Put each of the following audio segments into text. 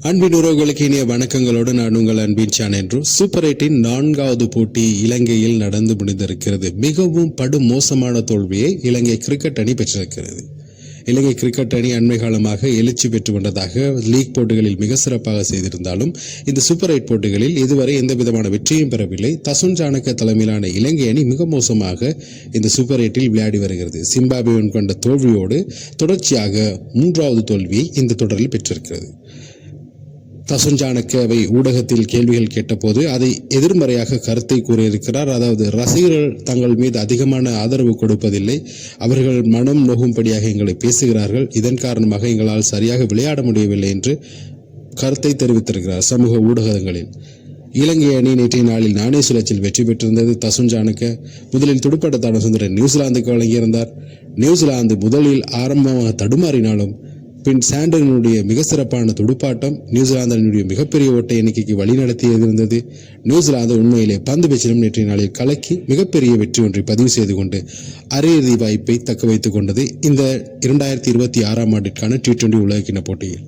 அன்பின் உறவுகளுக்கு இனிய வணக்கங்களோடு நான் உங்கள் அன்பின் சேனல். சூப்பர் 8 4வது போட்டி இலங்கையில் நடந்து முடிந்திருக்கிறது. மிகவும் படுமோசமான தோல்வியை இலங்கை கிரிக்கெட் அணி பெற்றிருக்கிறது. இலங்கை கிரிக்கெட் அணி அண்மை காலமாக எழுச்சி பெற்று கொண்டதாக லீக் போட்டிகளில் மிக சிறப்பாக செய்திருந்தாலும் இந்த சூப்பர் 8 போட்டிகளில் இதுவரை எந்த விதமான வெற்றியும் பெறவில்லை. தசுன் ஜானக தலைமையிலான இலங்கை அணி மிக மோசமாக இந்த சூப்பர் 8 விளையாடி வருகிறது. சிம்பாப்வேயுடன் கொண்ட தோல்வியோடு தொடர்ச்சியாக 3வது தோல்வியை இந்த தொடரில் பெற்றிருக்கிறது. தசுன் ஜானகவை ஊடகத்தில் கேள்விகள் கேட்டபோது அதை எதிர்மறையாக கருத்தை கூறியிருக்கிறார். அதாவது ரசிகர்கள் தங்கள் மீது அதிகமான ஆதரவு கொடுப்பதில்லை, அவர்கள் மனம் நோகும்படியாக எங்களை பேசுகிறார்கள், இதன் காரணமாக எங்களால் சரியாக விளையாட முடியவில்லை என்று கருத்தை தெரிவித்திருக்கிறார் சமூக ஊடகங்களில். இலங்கை அணி நேற்றைய நாளில் நாணய சுழற்சியில் வெற்றி பெற்றிருந்தது. தசுன் ஜானக முதலில் துடுப்பாட்ட சுந்தர நியூசிலாந்துக்கு வழங்கியிருந்தார். நியூசிலாந்து முதலில் ஆரம்பமாக தடுமாறினாலும் பின் சாண்டனுடைய மிக சிறப்பான துடுப்பாட்டம் நியூசிலாந்தினுடைய மிகப்பெரிய ஓட்ட எண்ணிக்கைக்கு வழிநடத்தியிருந்தது. நியூசிலாந்து உண்மையிலே பந்து வீச்சிலும் நேற்றைய நாளில் கலக்கி மிகப்பெரிய வெற்றி ஒன்றை பதிவு செய்து கொண்டு அரையிறுதி வாய்ப்பை தக்க வைத்துக் கொண்டது இந்த 2026ஆம் ஆண்டிற்கான T20 உலகக்கிண்ண போட்டியில்.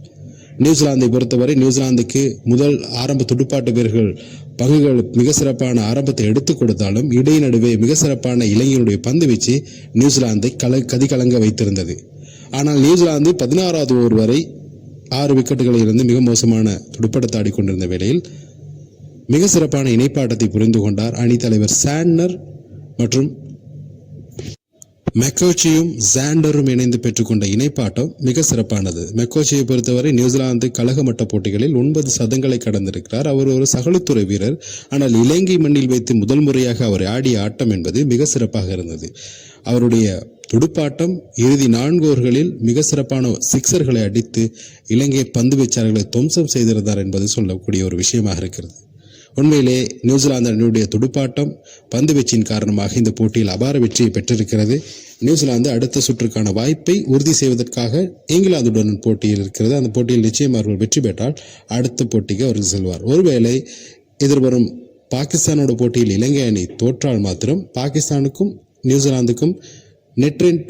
நியூசிலாந்தை பொறுத்தவரை நியூசிலாந்துக்கு முதல் ஆரம்ப துடுப்பாட்ட வீரர்கள் பங்குகள் மிக சிறப்பான ஆரம்பத்தை எடுத்துக் கொடுத்தாலும் இடை நடுவே மிக சிறப்பான இளைஞருடைய பந்து வீச்சு நியூசிலாந்தை கதிகலங்க வைத்திருந்தது. ஆனால் நியூசிலாந்து 16வது ஓவர் வரை 6 விக்கெட்டுகளில் இருந்து மிக மோசமான துடுப்பாட்டத்தை ஆடிக்கொண்டிருந்த வேளையில் மிக சிறப்பான இணைப்பாட்டத்தை புரிந்து கொண்டார் அணித்தலைவர் சாண்டனர் மற்றும் மெக்கோச்சியும் சாண்டரும் இணைந்து பெற்றுக்கொண்ட இணைப்பாட்டம் மிக சிறப்பானது. மெக்கோச்சியை பொறுத்தவரை நியூசிலாந்து கழகமட்ட போட்டிகளில் 9 சதங்களை கடந்திருக்கிறார். அவர் ஒரு சகலத்துறை வீரர். ஆனால் இலங்கை மண்ணில் வைத்து முதல் முறையாக அவர் ஆடிய ஆட்டம் என்பது மிக சிறப்பாக இருந்தது. அவருடைய துடுப்பாட்டம் இறுதி 4 ஓவர்களில் மிக சிறப்பான சிக்சர்களை அடித்து இலங்கை பந்து வீச்சாளர்களை துவம்சம் செய்திருந்தார் என்பது சொல்லக்கூடிய ஒரு விஷயமாக இருக்கிறது. உண்மையிலே நியூசிலாந்து அணியுடைய துடுப்பாட்டம் பந்து வீச்சின் காரணமாக இந்த போட்டியில் அபார வெற்றியை பெற்றிருக்கிறது. நியூசிலாந்து அடுத்த சுற்றுக்கான வாய்ப்பை உறுதி செய்வதற்காக இங்கிலாந்துடன் போட்டியில் இருக்கிறது. அந்த போட்டியில் நிச்சயம் அவர்கள் வெற்றி பெற்றால் அடுத்த போட்டிக்கு அவர்கள் செல்வார். ஒருவேளை எதிர்வரும் பாகிஸ்தானோட போட்டியில் இலங்கை அணி தோற்றால் மாத்திரம் பாகிஸ்தானுக்கும் நியூசிலாந்துக்கும் நெட் ரன்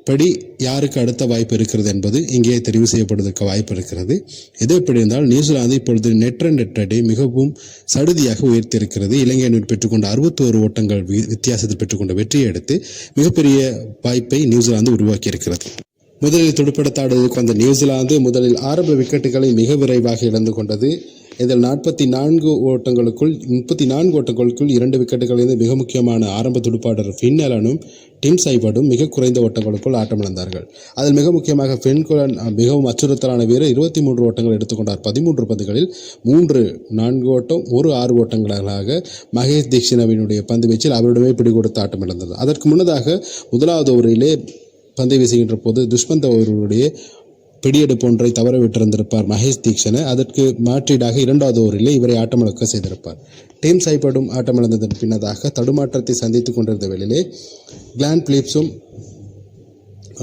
படி யாருக்கு அடுத்த வாய்ப்பு இருக்கிறது என்பது இங்கே தெரிவு செய்யப்படுவதற்கு வாய்ப்பு இருக்கிறது. எது எப்படி இருந்தால் நியூசிலாந்து இப்பொழுது நெட் ரன் ரேட்டை மிகவும் சடுதியாக உயர்த்தியிருக்கிறது. இலங்கை அணி பெற்றுக்கொண்ட 61 ஓட்டங்கள் வித்தியாசத்தில் பெற்றுக்கொண்ட வெற்றியை அடுத்து மிகப்பெரிய வாய்ப்பை நியூசிலாந்து உருவாக்கி இருக்கிறது. முதலில் துடுப்படுத்தாடுவதற்கு வந்த நியூசிலாந்து முதலில் ஆரம்ப விக்கெட்டுகளை மிக விரைவாக இழந்து கொண்டது. இதில் 34 ஓட்டங்களுக்குள் 2 விக்கெட்டுகளிலிருந்து மிக முக்கியமான ஆரம்ப துடுப்பாளர் ஃபின் அலனும் டிம் சைபர்டும் மிக குறைந்த ஓட்டங்களுக்குள் ஆட்டமிழந்தார்கள். அதில் மிக முக்கியமாக ஃபின்குலன் மிகவும் அச்சுறுத்தலான வீரர் 23 ஓட்டங்கள் எடுத்துக்கொண்டார். 13 பந்துகளில் 3 4 ஓட்டம் 1 6 ஓட்டங்களாக மகேஷ் தீக்ஷிணவினுடைய பந்து வீச்சில் அவரிடமே பிடிகொடுத்து ஆட்டமிழந்தது. அதற்கு முன்னதாக முதலாவது ஓவரிலே பந்தை வீசுகின்ற போது துஷ்மந்த் அவர்களுடைய பிடியெடுப்பு ஒன்றை தவற விட்டிருந்திருப்பார் மகேஷ் தீக்ஷண. அதற்கு மாற்றீடாக 2வது ஓவரிலே இவரை ஆட்டமிழக்க செய்திருப்பார். டீம் சைபர்டும் ஆட்டமிழந்ததன் பின்னதாக தடுமாற்றத்தை சந்தித்துக் கொண்டிருந்த வேளையிலே கிளான் பிலிப்ஸும்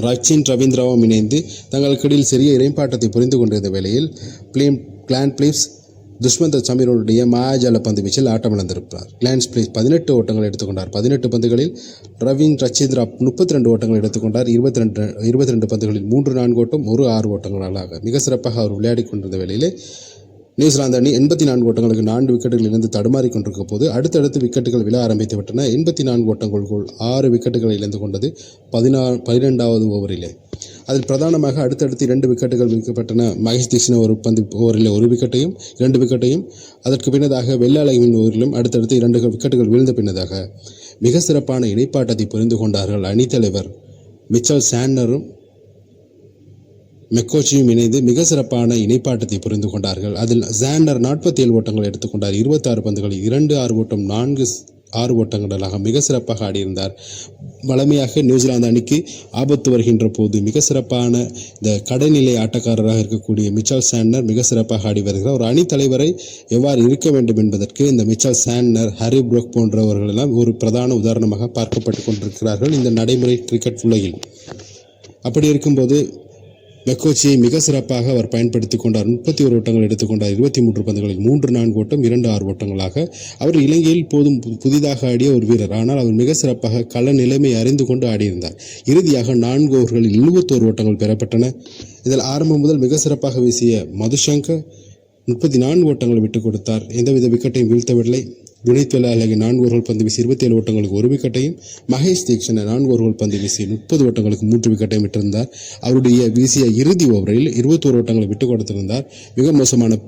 ரச்சின் ரவீந்திராவும் இணைந்து தங்களுக்கிடையில் சிறிய இணைப்பாட்டத்தை புரிந்து கொண்டிருந்த வேளையில் கிளான் பிலிப்ஸ் துஷ்மந்த் சமீருடைய மாயாஜால பந்து வீச்சில் ஆட்டமிழந்திருப்பார். கிளான் பிலிப்ஸ் 18 ஓட்டங்கள் எடுத்துக்கொண்டார். 18 பந்துகளில் ரவீன் ரச்சிந்திரா 32 ஓட்டங்கள் எடுத்துக்கொண்டார். 22 பந்துகளில் 3 4 ஓட்டம் 1 6 ஓட்டங்களாக மிக சிறப்பாக அவர் விளையாடி கொண்டிருந்த வேளையிலே நியூசிலாந்து அணி 84 ஓட்டங்களுக்கு 4 விக்கெட்டுகளில் இருந்து தடுமாறி கொண்டிருக்க போது அடுத்தடுத்து விக்கெட்டுகள் விழ ஆரம்பித்து விட்டன. 84 ஓட்டங்களுக்குள் 6 விக்கெட்டுகளை இழந்து கொண்டது 12வது ஓவரிலே. அதில் பிரதானமாக அடுத்தடுத்து 2 விக்கெட்டுகள் வீழ்த்தப்பட்டன. மகேஷ் தீக்ஷண ஒரு பந்து ஓவரில் 1 விக்கெட்டையும் 2 விக்கெட்டையும் அதற்கு பின்னதாக வெள்ளாளகின் ஓவரிலும் அடுத்தடுத்து 2 விக்கெட்டுகள் வீழ்ந்த பின்னதாக மிக சிறப்பான இணைப்பாட்டத்தை புரிந்து கொண்டார்கள் அணித்தலைவர் மிச்சல் சாண்டனரும் மெக்கோச்சியும் இணைந்து மிக சிறப்பான இணைப்பாட்டத்தை புரிந்து கொண்டார்கள். அதில் சாண்டர் 47 ஓட்டங்கள் எடுத்துக்கொண்டார். 26 பந்துகளில் 2 6 ஓட்டம் 4 6 ஓட்டங்களாக மிக சிறப்பாக ஆடியிருந்தார். வழமையாக நியூசிலாந்து அணிக்கு ஆபத்து வருகின்ற போது மிக சிறப்பான இந்த கடைநிலை ஆட்டக்காரராக இருக்கக்கூடிய மிச்சல் சாண்டனர் மிக சிறப்பாக ஆடி வருகிறார். ஒரு அணி தலைவரை எவ்வாறு இருக்க வேண்டும் என்பதற்கு இந்த மிச்சல் சாண்டனர், ஹாரி புரூக் போன்றவர்கள் எல்லாம் ஒரு பிரதான உதாரணமாக பார்க்கப்பட்டு கொண்டிருக்கிறார்கள் இந்த நடைமுறை கிரிக்கெட் உலகில். அப்படி இருக்கும்போது மெக்கோச்சியை மிக சிறப்பாக அவர் பயன்படுத்திக் கொண்டார். 31 ஓட்டங்கள் எடுத்துக்கொண்டார். 23 பந்துகளில் 3-4 ஓட்டம், 2-6 ஓட்டங்களாக. அவர் இலங்கையில் போதும் புதிதாக ஆடிய ஒரு வீரர். ஆனால் அவர் மிக சிறப்பாக கள நிலைமை அறிந்து கொண்டு ஆடியிருந்தார். இறுதியாக 4 ஓவர்களில் 71 ஓட்டங்கள் பெறப்பட்டன. இதில் ஆரம்பம் முதல் மிக சிறப்பாக வீசிய மதுசங்கர் 34 ஓட்டங்களை விட்டுக் கொடுத்தார். எந்தவித விக்கெட்டையும் வீழ்த்தவில்லை. வினித் வெலாலகி 4 ஓவர்கள் பந்து வீசி 27 ஓட்டங்களுக்கு 1 விக்கெட்டையும், மகேஷ் தீக்ஷண 4 ஓவர்கள் பந்து வீசி 30 ஓட்டங்களுக்கு 3 விக்கெட்டையும் விட்டிருந்தார். அவருடைய வீசிய இறுதி ஓவரில் 21 ஓட்டங்களை விட்டுக் கொடுத்திருந்தார். மிக மோசமான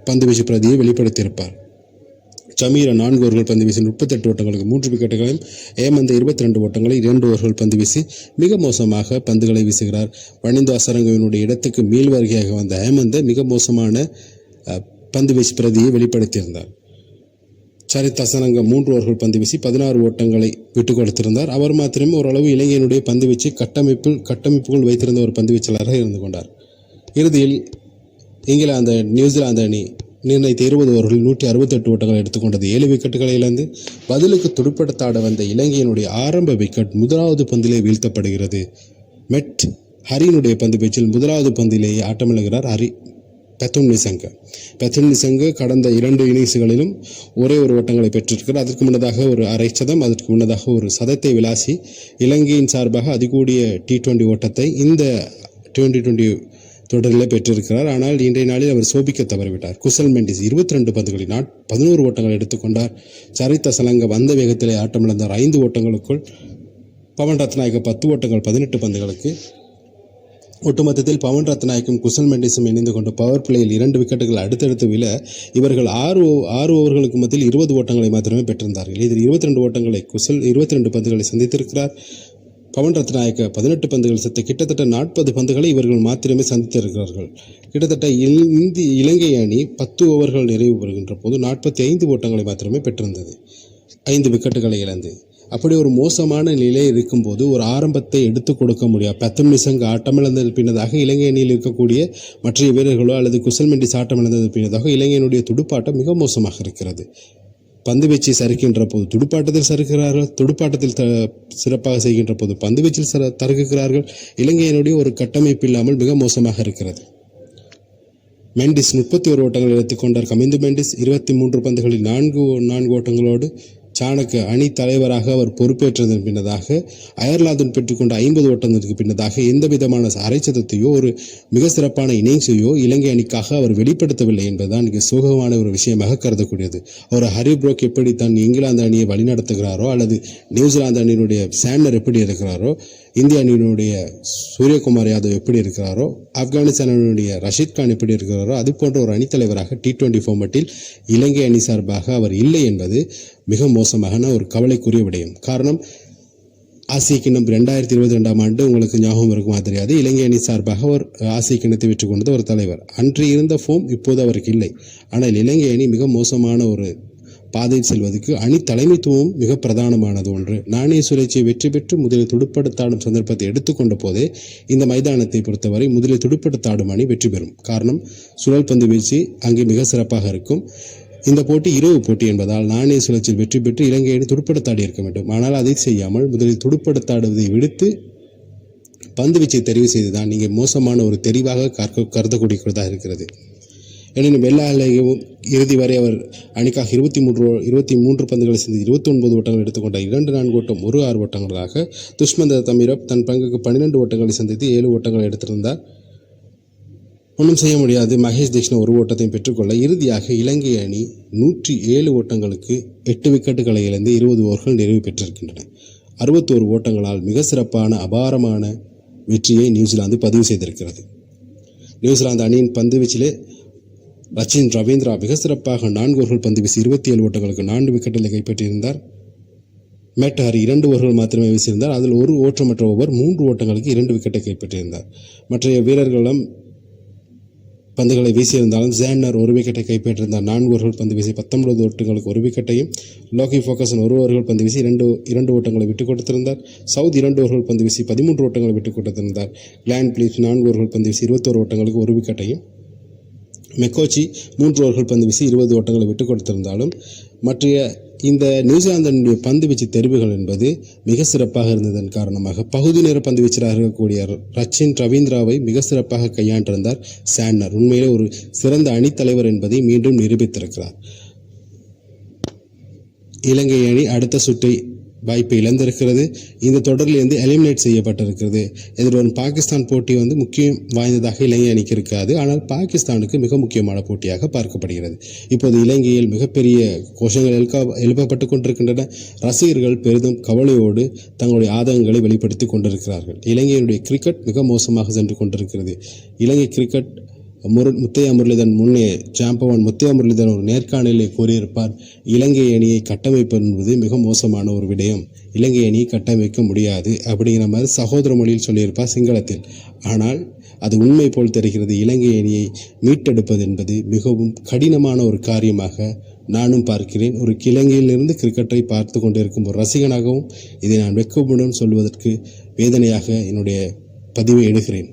பந்து வீச்சு பிரதியை வெளிப்படுத்தியிருப்பார். சமீரா 4 ஓவர்கள் பந்து வீசி 38 ஓட்டங்களுக்கு 3 விக்கெட்டுகளையும், ஏமந்த 22 ஓட்டங்களை 2 ஓவர்கள் பந்து வீசி மிக மோசமாக பந்துகளை வீசுகிறார். வனிந்து அசரங்கவினுடைய இடத்துக்கு மீள் வருகையாக வந்த ஏமந்த மிக மோசமான பந்து வீச்சு பிரதியை வெளிப்படுத்தியிருந்தார். சரித் அசரங்க 3 ஓவர்கள் பந்து வீசி 16 ஓட்டங்களை விட்டுக் கொடுத்திருந்தார். அவர் மாத்திரமே ஓரளவு இலங்கையினுடைய பந்து வீச்சு கட்டமைப்புகள் வைத்திருந்த ஒரு பந்து வீச்சாளராக இருந்து கொண்டார். இறுதியில் இங்கிலாந்து நியூசிலாந்து அணி நிர்ணயித்த 20 ஓவர்களில் 168 ஓட்டங்களை எடுத்துக்கொண்டது. 7 விக்கெட்டுகளை இழந்து பதிலுக்கு துடுப்படுத்தாட வந்த இலங்கையினுடைய ஆரம்ப விக்கெட் முதலாவது பந்திலே வீழ்த்தப்படுகிறது. மெட் ஹரியினுடைய பந்து வீச்சில் முதலாவது பந்திலேயே ஆட்டமிழகிறார் பெத்தும் நிசங்க கடந்த 2 இன்னிங்ஸ்களிலும் ஒரே ஒரு ஓட்டங்களை பெற்றிருக்கிறார். அதற்கு முன்னதாக ஒரு அரை சதம், அதற்கு முன்னதாக ஒரு சதத்தை விளாசி இலங்கையின் சார்பாக அதிகூடிய T20 ஓட்டத்தை இந்த 2020 தொடரில் பெற்றிருக்கிறார். ஆனால் இன்றைய நாளில் அவர் சோபிக்க தவறிவிட்டார். குசல் மெண்டிஸ் 22 பந்துகளில் 11 ஓட்டங்கள் எடுத்துக்கொண்டார். சரித் அசலங்க வந்த வேகத்திலே ஆட்டமிழந்தார். 5 ஓட்டங்களுக்குள். பவன் ரத்நாயக்க 10 ஓட்டங்கள் 18 பந்துகளுக்கு. ஒட்டுமொத்தத்தில் பவன் ரத்நாயக்கும் குசல் மெண்டிஸும் இணைந்து கொண்டு பவர் பிளேயில் 2 விக்கெட்டுகள் அடுத்தடுத்து விழ இவர்கள் 6 ஓவர்களுக்கு மத்தியில் 20 ஓட்டங்களை மாத்திரமே பெற்றிருந்தார்கள். இதில் 22 ஓட்டங்களை குசல் 22 பந்துகளை சந்தித்திருக்கிறார். பவன் ரத்நாயக்க 18 பந்துகள் செத்த கிட்டத்தட்ட 40 பந்துகளை இவர்கள் மாத்திரமே சந்தித்திருக்கிறார்கள். கிட்டத்தட்ட இலங்கை அணி 10 ஓவர்கள் நிறைவு பெறுகின்ற போது 45 ஓட்டங்களை மாத்திரமே பெற்றிருந்தது, 5 விக்கெட்டுகளை இழந்து. அப்படி ஒரு மோசமான நிலை இருக்கும்போது ஒரு ஆரம்பத்தை எடுத்துக் கொடுக்க முடியாது. பெத்தும் நிசங்க ஆட்டமிழந்தது பின்னதாக இலங்கை அணியில் இருக்கக்கூடிய மற்ற வீரர்களோ அல்லது குசல் மெண்டிஸ் ஆட்டமிழந்தது பின்னதாக இலங்கையினுடைய துடுப்பாட்டம் மிக மோசமாக இருக்கிறது. பந்து வீச்சை சறுக்கின்ற போது துடுப்பாட்டத்தில் சறுக்கிறார்கள், துடுப்பாட்டத்தில் சிறப்பாக செய்கின்ற போது பந்து வீச்சில் தருகுகிறார்கள். இலங்கையினுடைய ஒரு கட்டமைப்பு இல்லாமல் மிக மோசமாக இருக்கிறது. மெண்டிஸ் 31 ஓட்டங்கள் எடுத்துக்கொண்டார். கமிந்து மெண்டிஸ் 23 பந்துகளில் 4 ஓட்டங்களோடு சாணக்கு அணி தலைவராக அவர் பொறுப்பேற்றதன் பின்னதாக அயர்லாந்துடன் பெற்றுக்கொண்ட 50 ஓட்டங்களுக்கு பின்னதாக எந்த விதமான அரைச்சதத்தையோ ஒரு மிக சிறப்பான இன்னிங்ஸையோ இலங்கை அணிக்காக அவர் வெளிப்படுத்தவில்லை என்பதுதான் இங்கு சோகமான ஒரு விஷயமாக கருதக்கூடியது. அவர் ஹரி புரோக் எப்படி தான் இங்கிலாந்து அணியை வழிநடத்துகிறாரோ அல்லது நியூசிலாந்து அணியினுடைய சாண்டர் எப்படி இருக்கிறாரோ, இந்திய அணியினுடைய சூரியகுமார் யாதவ் எப்படி இருக்கிறாரோ, ஆப்கானிஸ்தான் அணியினுடைய ரஷீத் கான் எப்படி இருக்கிறாரோ, அது போன்ற ஒரு அணித்தலைவராக T20 ஃபார்மட்டில் இலங்கை அணி சார்பாக அவர் இல்லை என்பது மிக மோசமான ஒரு கவலைக்குரிய விடயம். காரணம், ஆசிய கிண்ணம் 2022 ஆண்டு உங்களுக்கு ஞாபகம் இருக்குமா தெரியாது, இலங்கை அணி சார்பாக ஒரு ஆசிய கிண்ணத்தை வெற்றி கொண்டது ஒரு தலைவர். அன்று இருந்த ஃபோம் இப்போது அவருக்கு இல்லை. ஆனால் இலங்கை அணி மிக மோசமான ஒரு பாதையில் செல்வதற்கு அணி தலைமைத்துவம் மிக பிரதானமானது ஒன்று. நாணய சுழற்சியை வெற்றி பெற்று முதலில் துடுப்படுத்தாடும் சந்தர்ப்பத்தை எடுத்துக்கொண்ட போதே இந்த மைதானத்தை பொறுத்தவரை முதலில் துடுப்படுத்தாடும் அணி வெற்றி பெறும். காரணம், சுழல் பந்து வீழ்ச்சி அங்கே மிக சிறப்பாக இருக்கும். இந்த போட்டி இரவு போட்டி என்பதால் நாணய சுழற்சியில் வெற்றி பெற்று இலங்கை அணி துடுப்படுத்தாடி இருக்க வேண்டும். ஆனால் அதை செய்யாமல் முதலில் துடுப்படுத்தாடுவதை விடுத்து பந்து வீச்சை தெரிவு செய்துதான் இங்கே மோசமான ஒரு தெரிவாக கருதக்கூடியதாக இருக்கிறது. எனினும் எல்லா அலையும் இறுதி வரை அவர் அணிக்காக 23 பந்துகளை சேர்ந்து 29 ஓட்டங்கள் எடுத்துக்கொண்ட 2-4 ஓட்டம் 1-6 ஓட்டங்களாக. துஷ்மந்த தமிரப் தன் பங்குக்கு 12 ஓட்டங்களை சந்தித்து 7 ஓட்டங்களை எடுத்திருந்தார். ஒன்றும் செய்ய முடியாது. மகேஷ் தீக்ஷண 1 ஓட்டத்தையும் பெற்றுக்கொள்ள இறுதியாக இலங்கை அணி 107 ஓட்டங்களுக்கு 8 விக்கெட்டுகளை இழந்து 20 ஓவர்கள் நிறைவு பெற்றிருக்கின்றன. 61 ஓட்டங்களால் மிக சிறப்பான அபாரமான வெற்றியை நியூசிலாந்து பதிவு செய்திருக்கிறது. நியூசிலாந்து அணியின் பந்து வீச்சிலே ரச்சின் ரவீந்திரா மிக சிறப்பாக 4 ஓவர்கள் பந்து வீசி 27 ஓட்டங்களுக்கு 4 விக்கெட்டுகளை கைப்பற்றியிருந்தார். மேட் ஹரி 2 ஓவர்கள் மாத்திரமே வீசியிருந்தார். அதில் ஒரு ஓட்டமற்ற ஓவர் 3 ஓட்டங்களுக்கு 2 விக்கெட்டை கைப்பற்றியிருந்தார். மற்ற வீரர்களும் பந்துகளை வீசியிருந்தாலும் ஜேன்னர் 1 விக்கெட்டை கைப்பற்றியிருந்தார். 4 ஓவர்கள் பந்து வீசி 19 ஓட்டங்களுக்கு 1 விக்கெட்டையும், லோகி ஃபோகசன் 1 ஓவர்கள் பந்து வீசி 2 ஓட்டங்களை விட்டுக் கொடுத்திருந்தார். சவுத் 2 ஓவர்கள் பந்து வீசி 13 ஓட்டங்களை விட்டுக் கொடுத்திருந்தார். கிளான் பிலிப்ஸ் 4 ஓவர்கள் பந்து வீசி 21 ஓட்டங்களுக்கு 1 விக்கெட்டையும், மெக்கோச்சி 3 ஓவர்கள் பந்து வீசி 20 ஓட்டங்களை விட்டுக் கொடுத்திருந்தாலும் மற்ற இந்த நியூசிலாந்தினுடைய பந்து வீச்சு தெரிவுகள் என்பது மிக சிறப்பாக இருந்ததன் காரணமாக பகுதி நேர பந்து வீச்சராக இருக்கக்கூடிய ரச்சின் ரவீந்திராவை மிக சிறப்பாக கையாண்டிருந்தார் சாண்ட்னர். உண்மையிலே ஒரு சிறந்த அணித்தலைவர் என்பதை மீண்டும் நிரூபித்திருக்கிறார். இலங்கை அணி அடுத்த சுற்றை வாய்ப்பை இழந்திருக்கிறது. இந்த தொடரிலிருந்து எலிமினேட் செய்யப்பட்டிருக்கிறது. எதிர்வரும் பாகிஸ்தான் போட்டி முக்கியம் வாய்ந்ததாக இலங்கை அணிக்கு இருக்காது. ஆனால் பாகிஸ்தானுக்கு மிக முக்கியமான போட்டியாக பார்க்கப்படுகிறது. இப்போது இலங்கையில் மிகப்பெரிய கோஷங்கள் எழுப்பப்பட்டு கொண்டிருக்கின்றன. ரசிகர்கள் பெரிதும் கவலையோடு தங்களுடைய ஆதங்கங்களை வெளிப்படுத்தி கொண்டிருக்கிறார்கள். இலங்கையினுடைய கிரிக்கெட் மிக மோசமாக சென்று கொண்டிருக்கிறது. இலங்கை கிரிக்கெட் முத்தையா முரளிதரன் முன்னே சாம்பவான் முத்தையா முரளிதரன் ஒரு நேர்காணலில் கூறியிருப்பார், இலங்கை அணியை கட்டமைப்பது என்பது மிக மோசமான ஒரு விடயம், இலங்கை அணியை கட்டமைக்க முடியாது அப்படிங்கிற மாதிரி சகோதர மொழியில் சொல்லியிருப்பார் சிங்களத்தில். ஆனால் அது உண்மை போல் தெரிகிறது. இலங்கை அணியை மீட்டெடுப்பது என்பது மிகவும் கடினமான ஒரு காரியமாக நானும் பார்க்கிறேன். ஒரு இலங்கையிலிருந்து கிரிக்கெட்டை பார்த்து கொண்டிருக்கும் ஒரு ரசிகனாகவும் இதை நான் வெட்கமுடன் சொல்வதற்கு வேதனையாக என்னுடைய பதிவை எடுக்கிறேன்.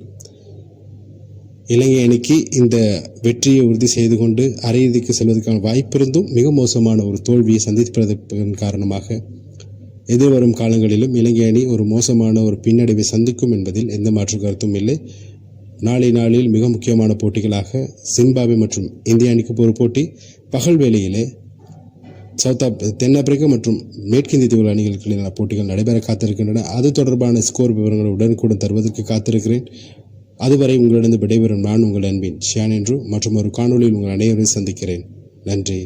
இலங்கை அணிக்கு இந்த வெற்றியை உறுதி செய்து கொண்டு அரையிறுதிக்கு செல்வதற்கான வாய்ப்பிருந்தும் மிக மோசமான ஒரு தோல்வியை சந்திப்பதன் காரணமாக எதிர்வரும் காலங்களிலும் இலங்கை அணி ஒரு மோசமான ஒரு பின்னடைவை சந்திக்கும் என்பதில் எந்த மாற்று கருத்தும் இல்லை. நாளில் மிக முக்கியமான போட்டிகளாக ஜிம்பாப்வே மற்றும் இந்திய அணிக்கு ஒரு போட்டி, பகல் வேளையிலே தென்னாப்பிரிக்கா மற்றும் மேற்கிந்திய தீவு அணிகளுக்கு போட்டிகள் நடைபெற காத்திருக்கின்றன. அது தொடர்பான ஸ்கோர் விவரங்களை உடனுக்குடன் தருவதற்கு காத்திருக்கிறேன். அதுவரை உங்களிடம் விடைபெறும் நான் உங்கள் அன்பின் ஷியான் என்று மற்றும் ஒரு காணொலியில் உங்கள் அனைவரையும் சந்திக்கிறேன். நன்றி.